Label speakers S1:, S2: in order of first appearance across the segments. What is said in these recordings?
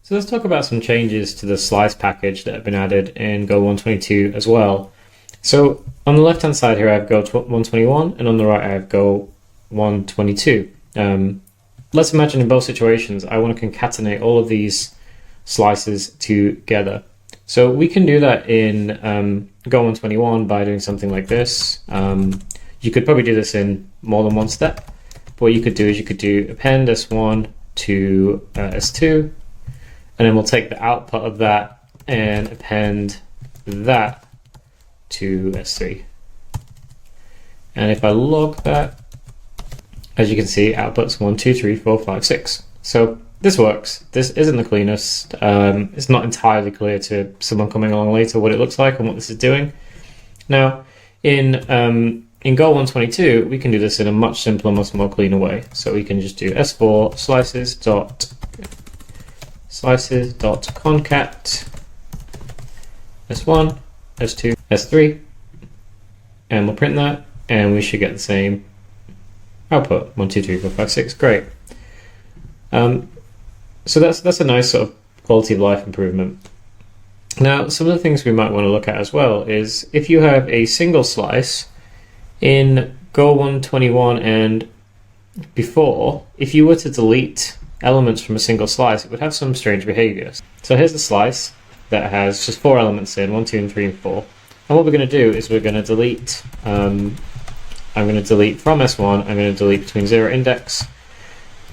S1: So let's talk about some changes to the slice package that have been added in Go 122 as well. So on the left hand side here I have Go 121 and on the right I have Go 122. Let's imagine in both situations I want to concatenate all of these slices together. So we can do that in Go 121 by doing something like this. You could probably do this in more than one step. But what you could do is you could do append S1 to S2, and then we'll take the output of that and append that to S3. And if I log that, as you can see, output's 1, 2, 3, 4, 5, 6. So this works. This isn't the cleanest. It's not entirely clear to someone coming along later what it looks like and what this is doing. Now, in Go 122, we can do this in a much simpler, much more cleaner way. So we can just do S4 slices.concat S1, S2, S3, and we'll print that, and we should get the same output, 1, 2, 3, 4, 5, 6. Great. So that's a nice sort of quality of life improvement. Now, some of the things we might want to look at as well is if you have a single slice in Go 121 and before, if you were to delete elements from a single slice, it would have some strange behavior. So here's a slice that has just 4 elements in, 1, 2, and 3, and 4. And what we're going to do is we're going to delete, I'm going to delete from S1, I'm going to delete between 0 index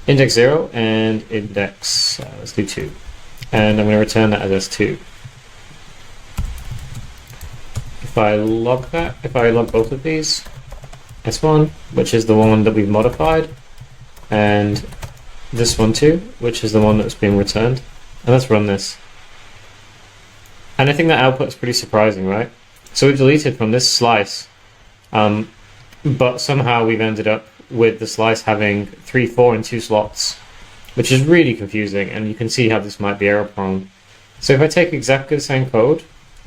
S1: 0 and index, let's do 2. And I'm going to return that as S2. If I log that, if I log both of these, S1, which is the one that we've modified, and this one too, which is the one that's being returned, and let's run this. And I think that output is pretty surprising, right? So we've deleted from this slice, but somehow we've ended up with the slice having 3, 4, and 2 slots, which is really confusing, and you can see how this might be error prone. So if I take exactly the same code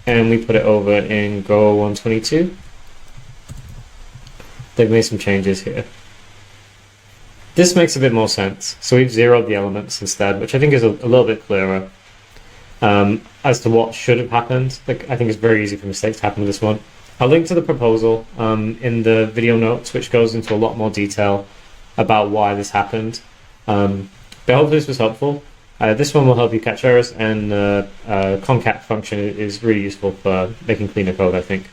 S1: and we put it over in Go 122, they've made some changes here. This makes a bit more sense. So we've zeroed the elements instead, which I think is a little bit clearer as to what should have happened. Like, I think it's very easy for mistakes to happen with this one. I'll link to the proposal in the video notes, which goes into a lot more detail about why this happened. But hopefully this was helpful. This one will help you catch errors, and the concat function is really useful for making cleaner code, I think.